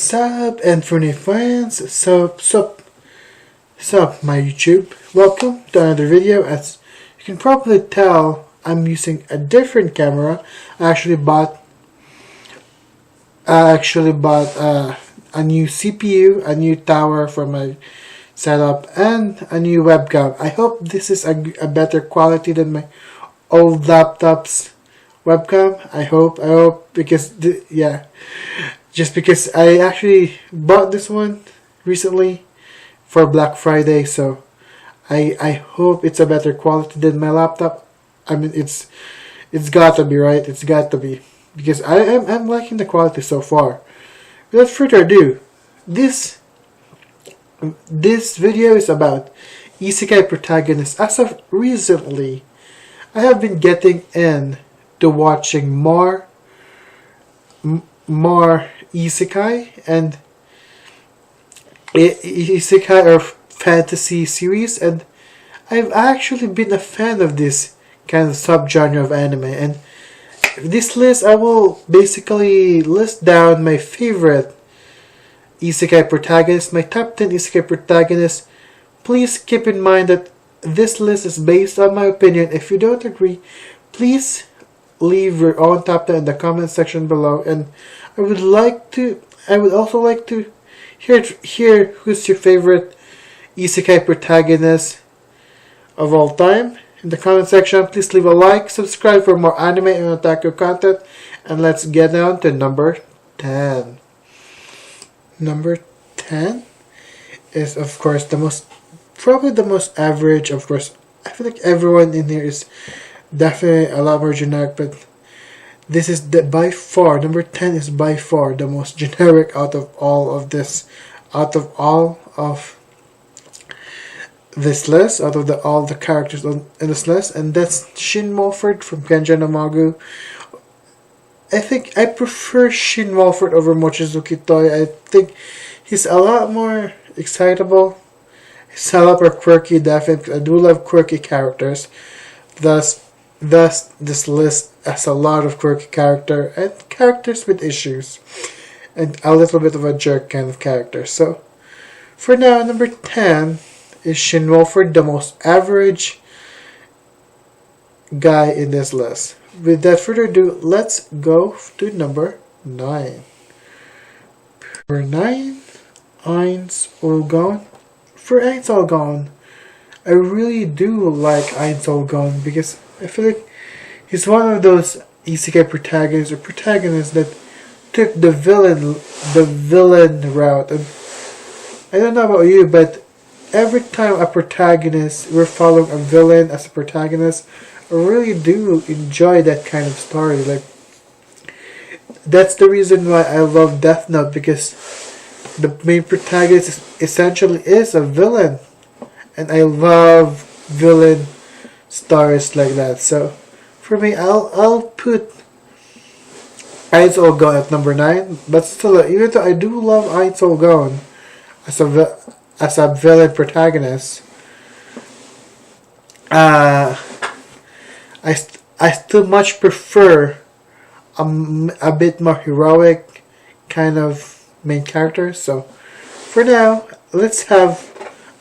Sup and funny friends, sup my YouTube. Welcome to another video. As you can probably tell, I'm using a different camera. I actually bought a new CPU, a new tower for my setup, and a new webcam. I hope this is a better quality than my old laptop's webcam. I hope because just because I actually bought this one recently for Black Friday, so I hope it's a better quality than my laptop. I mean, it's gotta be, right? It's got to be, because I'm liking the quality so far. Without further ado, this video is about Isekai Protagonist. As of recently, I have been getting into watching more Isekai and Isekai or fantasy series, and I've actually been a fan of this kind of subgenre of anime. And this list, I will basically list down my favorite Isekai protagonists, my top 10 Isekai protagonists. Please keep in mind that this list is based on my opinion. If you don't agree, please leave your own top 10 in the comment section below. And I would also like to hear who's your favorite Isekai protagonist of all time in the comment section. Please leave a like, subscribe for more anime and otaku content, and let's get down to number 10. Number 10 is, of course, probably the most average. Of course, I feel like everyone in here is definitely a lot more generic, but this is by far, number 10 is by far the most generic out of all of this list, out of all the characters in this list, and that's Shin Mulford from Kenja no Magu. I think I prefer Shin Mulford over Mochizuki Toi. I think he's a lot more excitable. He's a lot more quirky, definitely. I do love quirky characters. Thus, this list has a lot of quirky characters with issues, and a little bit of a jerk kind of character. So, for now, number 10 is Shin Mulford, the most average guy in this list. Without further ado, let's go to number 9. Number 9, Ainz Olgon. For Ainz Olgon, I really do like Ainz Olgon because I feel like he's one of those Isekai protagonists that took the villain route. And I don't know about you, but every time we're following a villain as a protagonist, I really do enjoy that kind of story. Like, that's the reason why I love Death Note, because the main protagonist essentially is a villain, and I love villain stories like that. So for me, I'll put Ainz Olgon at number 9. But still, even though I do love Ainz Olgon as a villain protagonist, I still much prefer a bit more heroic kind of main character. So for now, let's have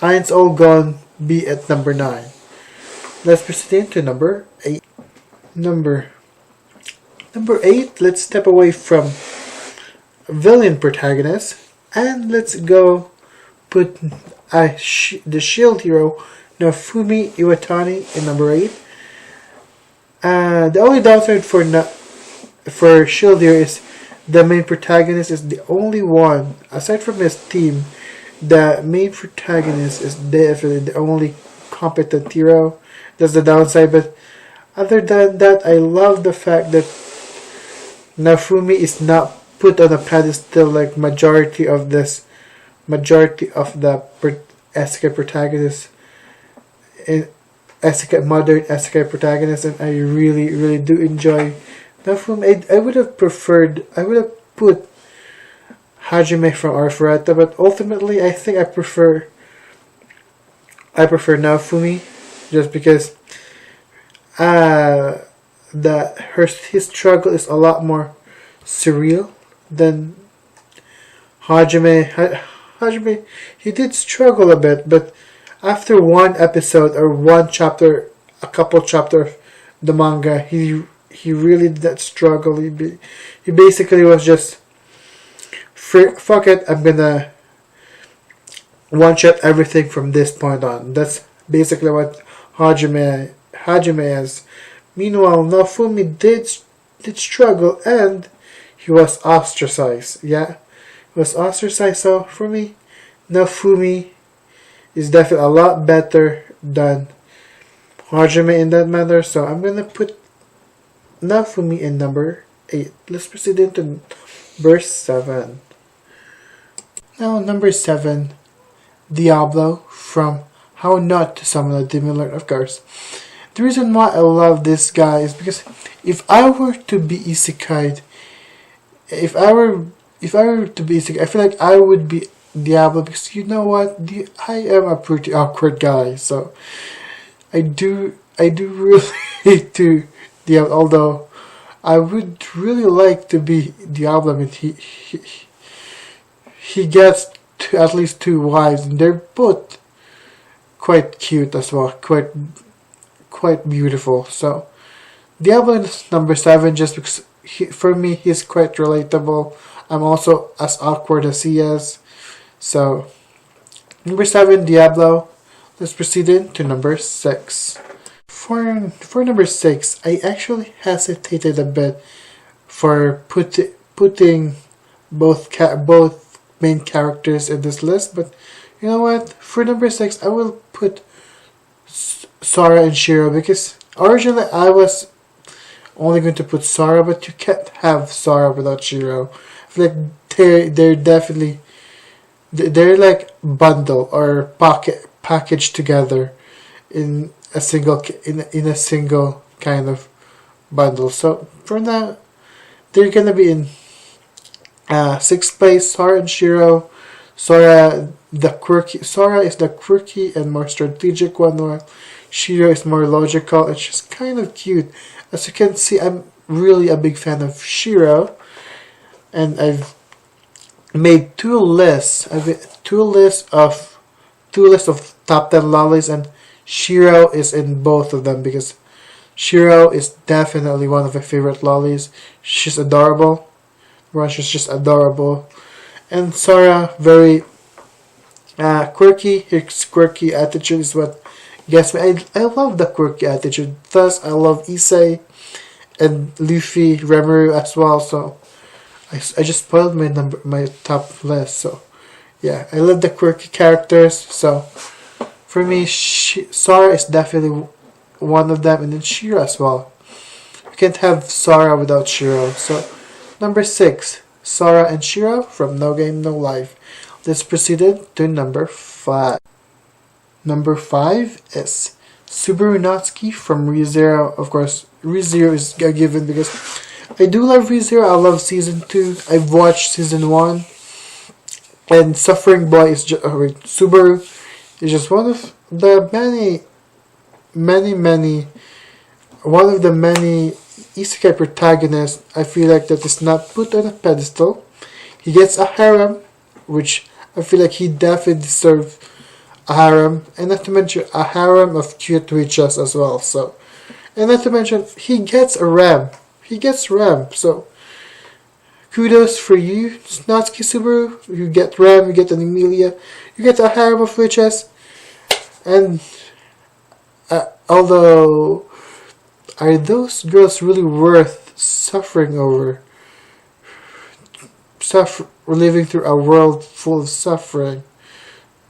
Ainz Olgon be at number 9. Let's proceed to number 8. Number 8, let's step away from villain protagonist and let's go put the shield hero Naofumi Iwatani in number 8. The only downside for shield hero is the main protagonist is the only one, aside from his team, the main protagonist is definitely the only competent hero. That's the downside, but other than that, I love the fact that Naofumi is not put on a pedestal like majority of the Isekai protagonists in modern Isekai protagonists, and I really do enjoy Naofumi. I would have put Hajime from Arifureta, but ultimately I think I prefer Naofumi, just because his struggle is a lot more surreal than Hajime, he did struggle a bit, but after one episode or one chapter, a couple chapter of the manga, he really did not struggle. He basically was just, fuck it, I'm gonna one shot everything from this point on. That's basically what Hajime is. Meanwhile, Naofumi did struggle, and he was ostracized. Yeah, he was ostracized. So for me, Naofumi is definitely a lot better than Hajime in that matter. So I'm gonna put Naofumi in number 8. Let's proceed into number 7. Now number 7, Diablo from How Not to Summon a Demon Lord, of course. The reason why I love this guy is because if I were to be isekai, if I were to be isekai, I feel like I would be Diablo, because you know what, I am a pretty awkward guy, so I do really hate to Diablo. Although I would really like to be Diablo. I mean, he gets at least 2 wives, and they're both quite cute as well, quite beautiful. So Diablo is number 7 just because for me he's quite relatable. I'm also as awkward as he is. So number 7, Diablo. Let's proceed into number 6. For number 6, I actually hesitated a bit for putting both main characters in this list, but you know what? For number 6, I will put Sora and Shiro, because originally I was only going to put Sora, but you can't have Sora without Shiro. I feel like they're definitely they're like bundle or packaged together in a single kind of bundle. So for now, they're gonna be in 6th place. Sora and Shiro. Sora is the quirky and more strategic one, while Shiro is more logical and she's kind of cute. As you can see, I'm really a big fan of Shiro, and I've made 2 lists. Two lists of top 10 lollies, and Shiro is in both of them because Shiro is definitely one of my favorite lollies. She's adorable. She's just adorable. And Sora, very quirky. His quirky attitude is what gets me. I love the quirky attitude. Thus, I love Issei and Luffy, Rimuru as well. So I just spoiled my top list. So yeah, I love the quirky characters. So for me, Sora is definitely one of them, and then Shiro as well. You can't have Sora without Shiro. So number 6, Sora and Shiro from No Game No Life. Let's proceed to number 5. Number 5 is Subaru Natsuki from ReZero. Of course, ReZero is a given because I do love ReZero. I love season 2. I've watched season 1, and Suffering Boy is Subaru is just one of the many isekai protagonists I feel like that is not put on a pedestal. He gets a harem, which I feel like he definitely deserves a harem, and not to mention a harem of cute witches as well. So, and not to mention he gets a ram. So kudos for you, Natsuki Subaru. You get ram, you get an Emilia, you get a harem of witches, and although, are those girls really worth suffering over? Living through a world full of suffering?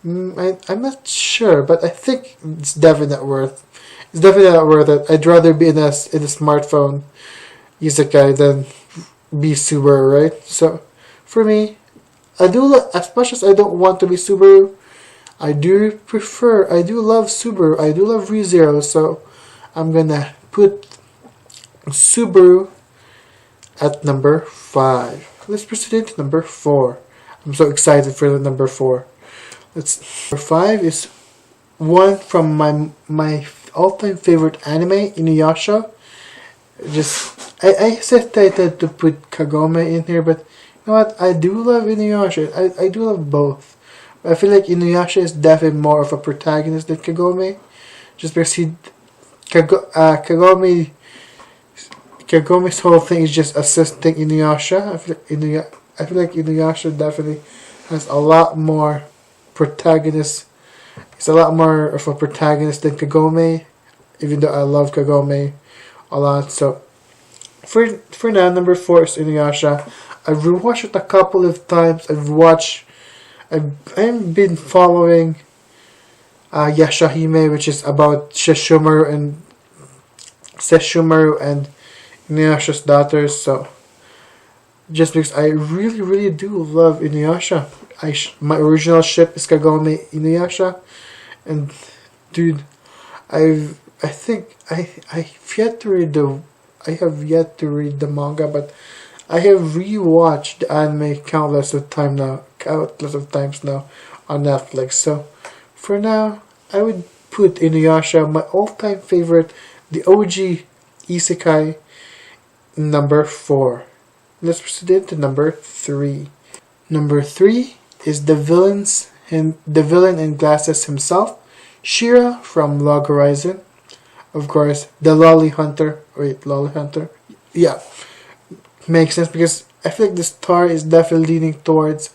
I'm not sure, but I think it's definitely not worth. It's definitely not worth it. I'd rather be in a smartphone isekai than be Subaru, right? So for me, as much as I don't want to be Subaru, I do love Subaru. I do love ReZero, so I'm gonna put Subaru at number 5. Let's proceed to number 4. I'm so excited for the number 4. Number 5 is one from my all-time favorite anime, Inuyasha. I hesitated to put Kagome in here, but you know what? I do love Inuyasha. I do love both. I feel like Inuyasha is definitely more of a protagonist than Kagome. Just because Kagome's whole thing is just assisting Inuyasha. I feel like Inuyasha definitely has a lot more protagonist. He's a lot more of a protagonist than Kagome, even though I love Kagome a lot. So for now, number 4 is Inuyasha. I've rewatched it a couple of times. I've been following Yashahime, which is about Sesshomaru and Inuyasha's daughters. So just because I really, really do love Inuyasha. My original ship is Kagome Inuyasha, and dude, I have yet to read the manga, but I have rewatched the anime countless of times now on Netflix. So for now, I would put Inuyasha, my all-time favorite, the OG Isekai, number 4. Let's proceed into number 3. Number 3 is the villain in glasses himself, Shira from Log Horizon. Of course, the Lolly Hunter. Wait, Lolly Hunter? Yeah. Makes sense because I feel like the story is definitely leaning towards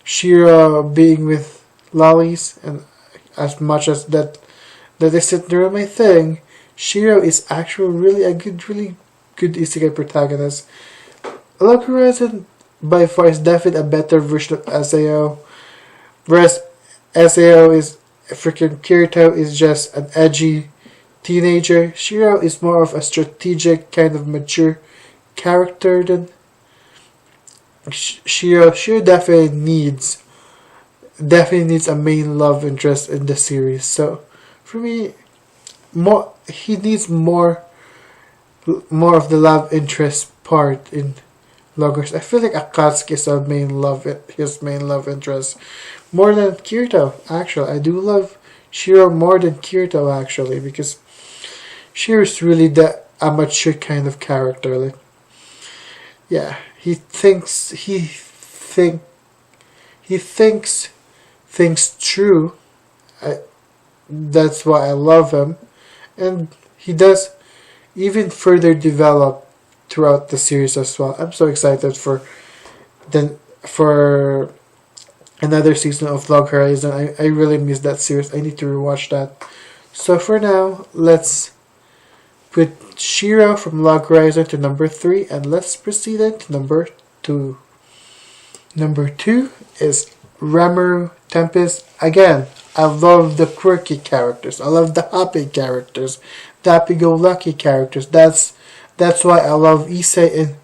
Shira being with lollies, and as much as that isn't really my thing, Shira is actually really good isekai protagonist. Log Horizon by far is definitely a better version of SAO, whereas SAO is freaking Kirito is just an edgy teenager. Shira is more of a strategic kind of mature character than Shira. Shira definitely needs a main love interest in the series. So for me, he needs more of the love interest part in Logos. I feel like Akatsuki is his main love interest more than Kirito. Actually, I do love Shira more than Kirito actually, because Shira is really a mature kind of character. Like, yeah, he thinks things true. That's why I love him, and he does even further develop throughout the series as well. I'm so excited for another season of Log Horizon. I really miss that series. I need to rewatch that. So for now, let's put Shira from Log Horizon to number 3, and let's proceed to number 2. Number 2 is Rimuru Tempest. Again, I love the quirky characters. I love the happy characters, the happy-go-lucky characters. That's why I love Issei,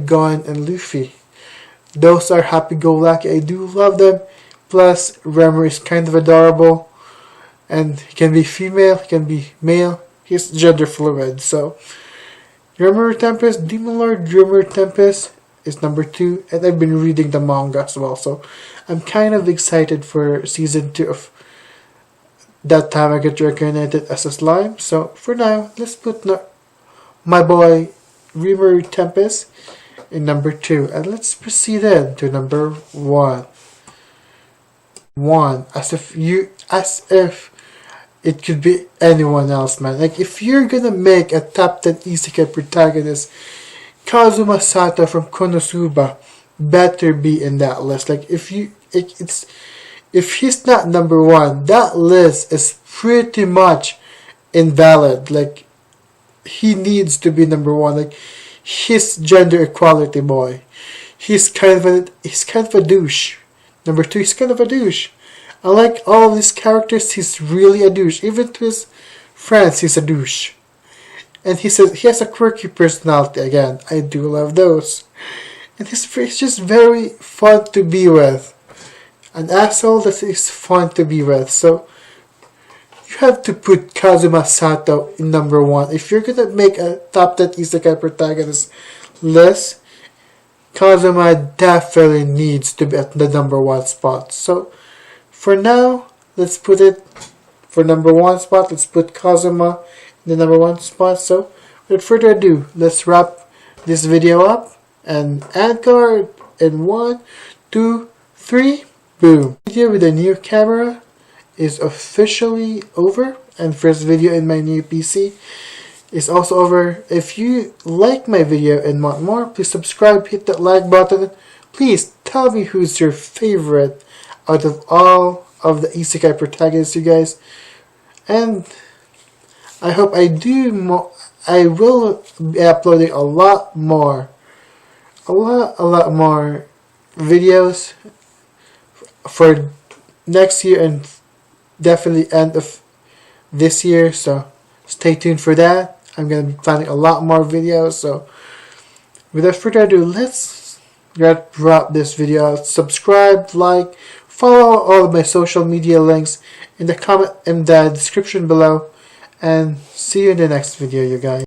Gon, and Luffy. Those are happy-go-lucky. I do love them. Plus, Rimuru is kind of adorable, and he can be female, he can be male. He's gender fluid. So, Rimuru Tempest, Demon Lord Rimuru Tempest is number 2, and I've been reading the manga as well. So, I'm kind of excited for season 2 of That Time I Get Reincarnated as a Slime. So, for now, let's put my boy Rimuru Tempest in number 2, and let's proceed to number 1. As if it could be anyone else, man. Like, if you're gonna make a top 10 isekai protagonist, Kazuma Sato from Konosuba better be in that list. Like, if he's not number 1, that list is pretty much invalid. Like, he needs to be number 1. Like, he's gender equality boy. He's kind of a douche. Number 2, he's kind of a douche. Unlike all of these characters, he's really a douche. Even to his friends, he's a douche. And he has a quirky personality. Again, I do love those. And he's just very fun to be with. An asshole that is fun to be with. So, you have to put Kazuma Sato in number 1. If you're gonna make a top 10 isekai protagonist list, Kazuma definitely needs to be at the number 1 spot. So, for now, let's put it for number 1 spot. Let's put Kazuma in the number 1 spot. So, without further ado, let's wrap this video up and add card in 1, 2, 3, boom. Video with a new camera is officially over, and first video in my new PC is also over. If you like my video and want more, please subscribe, hit that like button. Please tell me who's your favorite out of all of the Isekai protagonists, you guys. And I hope I will be uploading a lot more videos for next year and definitely end of this year, so stay tuned for that. I'm going to be planning a lot more videos, so without further ado, let's wrap this video out. Subscribe, like, follow all of my social media links in the description below, and see you in the next video, you guys.